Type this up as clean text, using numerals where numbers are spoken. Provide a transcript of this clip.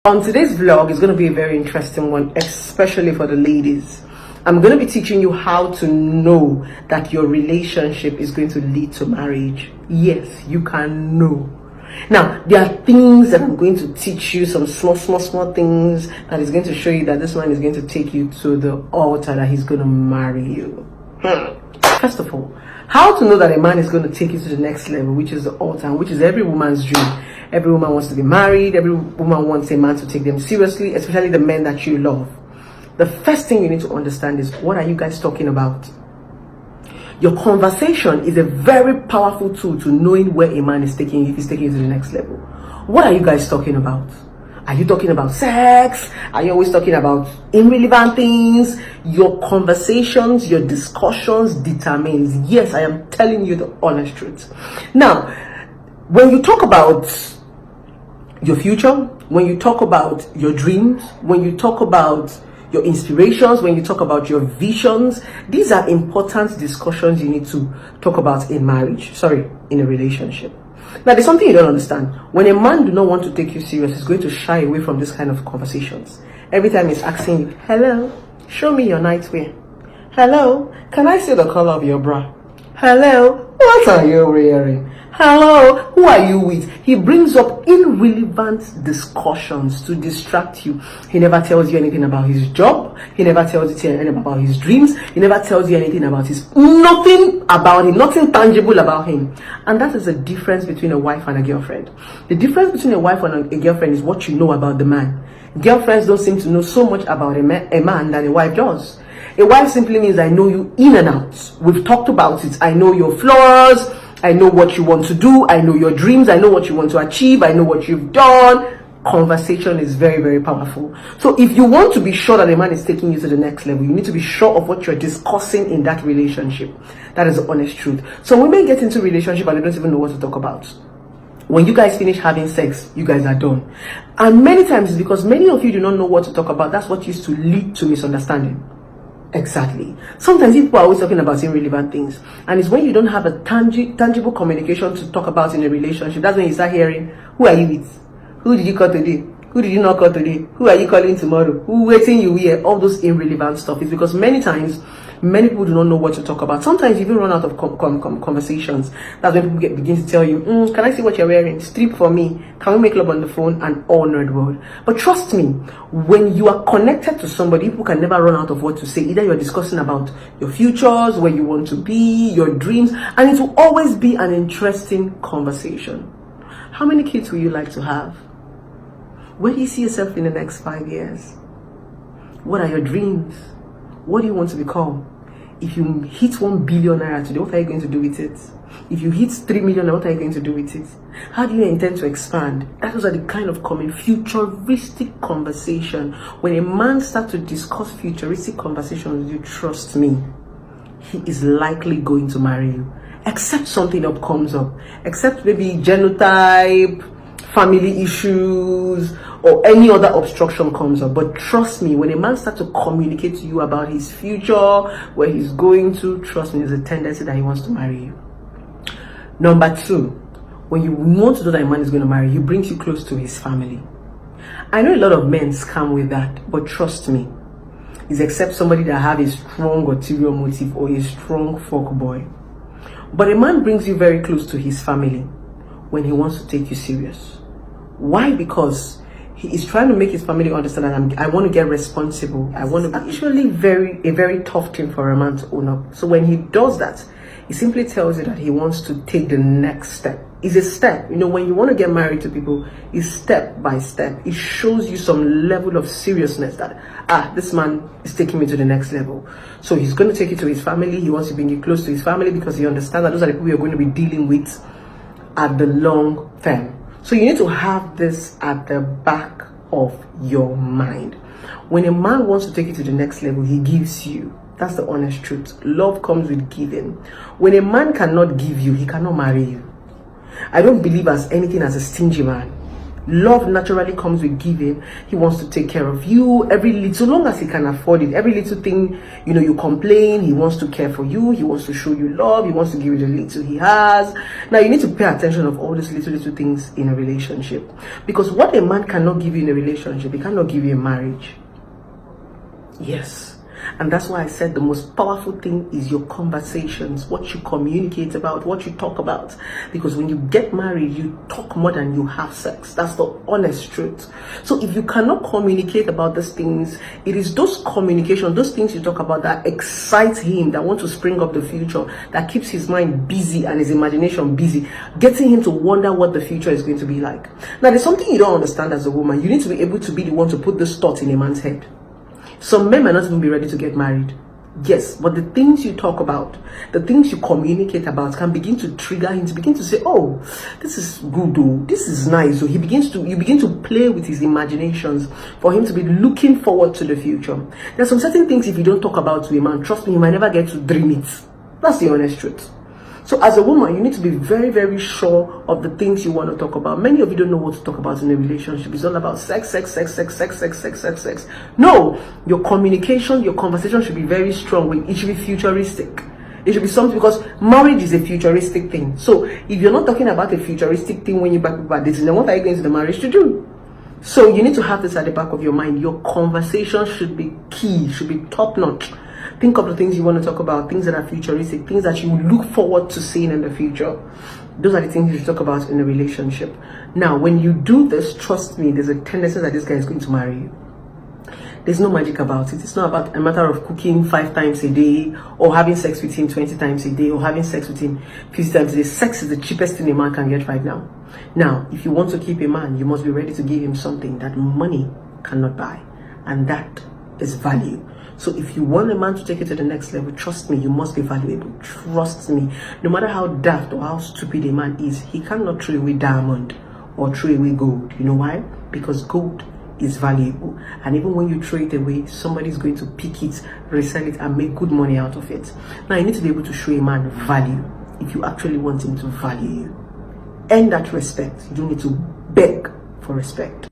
Today's vlog is going to be a very interesting one, especially for the ladies. I'm going to be teaching you how to know that your relationship is going to lead to marriage. Yes, you can know. Now, there are things that I'm going to teach you, some small things that is going to show you that this man is going to take you to the altar, that he's going to marry you. First of all, how to know that a man is going to take you to the next level, which is the altar, which is every woman's dream. Every woman wants to be married. Every woman wants a man to take them seriously, especially the men that you love. The first thing you need to understand is, what are you guys talking about? Your conversation is a very powerful tool to knowing where a man is taking you, if he's taking you to the next level. What are you guys talking about? Are you talking about sex? Are you always talking about irrelevant things? Your conversations, your discussions determines. Yes, I am telling you the honest truth. Now, when you talk about your future, when you talk about your dreams, when you talk about your inspirations, when you talk about your visions, these are important discussions you need to talk about in in a relationship. Now, there's something you don't understand. When a man do not want to take you serious, he's going to shy away from this kind of conversations. Every time he's asking you, hello, show me your nightwear. Hello, can I see the color of your bra? Hello, what are you wearing? Hello, who are you with? He brings up irrelevant discussions to distract you. He never tells you anything about his job. He never tells you anything about his dreams. He never tells you anything about nothing about him, nothing tangible about him. And that is the difference between a wife and a girlfriend. The difference between a wife and a girlfriend is what you know about the man. Girlfriends don't seem to know so much about a man than a wife does. A wife simply means, I know you in and out. We've talked about it. I know your flaws. I know what you want to do. I know your dreams. I know what you want to achieve. I know what you've done. Conversation is very, very powerful. So if you want to be sure that a man is taking you to the next level, you need to be sure of what you're discussing in that relationship. That is the honest truth. So women get into a relationship and they don't even know what to talk about. When you guys finish having sex, you guys are done. And many times it's because many of you do not know what to talk about. That's what used to lead to misunderstanding. Exactly. Sometimes people are always talking about irrelevant things, and it's when you don't have a tangible communication to talk about in a relationship, that's when you start hearing, who are you with? Who did you call today? Who did you not call today? Who are you calling tomorrow? Who waiting you here? All those irrelevant stuff. It's because many times many people do not know what to talk about. Sometimes you even run out of conversations. That's when people begin to tell you, can I see what you're wearing? Strip for me. Can we make love on the phone? And all nerd world. But trust me, when you are connected to somebody, people can never run out of what to say. Either you're discussing about your futures, where you want to be, your dreams, and it will always be an interesting conversation. How many kids would you like to have? Where do you see yourself in the next 5 years? What are your dreams? What do you want to become? If you hit 1 billion naira today, what are you going to do with it? If you hit 3 million, what are you going to do with it? How do you intend to expand? Those are the kind of futuristic conversation. When a man starts to discuss futuristic conversations with you, trust me, he is likely going to marry you. Except something up comes up. Except maybe genotype, family issues, or any other obstruction comes up. But trust me, when a man starts to communicate to you about his future, where he's going to, trust me, there's a tendency that he wants to marry you. Number 2, when you want to know that a man is going to marry you, he brings you close to his family. I know a lot of men scam with that, but trust me, it's except somebody that have a strong ulterior motive or a strong fuck boy. But a man brings you very close to his family when he wants to take you serious. Why? Because he is trying to make his family understand that I want to get responsible. I want to be actually a very tough thing for a man to own up. So when he does that, he simply tells you that he wants to take the next step. It's a step. You know, when you want to get married to people, it's step by step. It shows you some level of seriousness that, this man is taking me to the next level. So he's going to take you to his family. He wants to bring you close to his family because he understands that those are the people you're going to be dealing with at the long term. So you need to have this at the back of your mind. When a man wants to take you to the next level, he gives you. That's the honest truth. Love comes with giving. When a man cannot give you, he cannot marry you. I don't believe as anything as a stingy man. Love naturally comes with giving. He wants to take care of you every little, so long as he can afford it. Every little thing, you complain, he wants to care for you. He wants to show you love. He wants to give you the little he has. Now, you need to pay attention of all these little things in a relationship, because what a man cannot give you in a relationship, he cannot give you in marriage. Yes. And that's why I said the most powerful thing is your conversations, what you communicate about, what you talk about. Because when you get married, you talk more than you have sex. That's the honest truth. So if you cannot communicate about these things, it is those communication, those things you talk about that excite him, that want to spring up the future, that keeps his mind busy and his imagination busy, getting him to wonder what the future is going to be like. Now, there's something you don't understand as a woman. You need to be able to be the one to put this thought in a man's head. Some men might not even be ready to get married. Yes, but the things you talk about, the things you communicate about can begin to trigger him to begin to say, oh, this is good, though. This is nice. So you begin to play with his imaginations for him to be looking forward to the future. There's some certain things if you don't talk about to a man, trust me, you might never get to dream it. That's the honest truth. So as a woman, you need to be very, very sure of the things you want to talk about. Many of you don't know what to talk about in a relationship. It's all about sex. No, your communication, your conversation should be very strong. It should be futuristic. It should be something, because marriage is a futuristic thing. So if you're not talking about a futuristic thing when you back about this, then what are you going to the marriage to do? So you need to have this at the back of your mind. Your conversation should be key, should be top notch. Think of the things you want to talk about, things that are futuristic, things that you look forward to seeing in the future. Those are the things you should talk about in a relationship. Now, when you do this, trust me, there's a tendency that this guy is going to marry you. There's no magic about it. It's not about a matter of cooking 5 times a day, or having sex with him 20 times a day, or having sex with him 50 times a day. Sex is the cheapest thing a man can get right now. Now, if you want to keep a man, you must be ready to give him something that money cannot buy, and that is value. So if you want a man to take it to the next level, trust me, you must be valuable. Trust me. No matter how daft or how stupid a man is, he cannot throw away diamond or throw away gold. You know why? Because gold is valuable. And even when you throw it away, somebody's going to pick it, resell it, and make good money out of it. Now, you need to be able to show a man value if you actually want him to value you. Earn that respect. You don't need to beg for respect.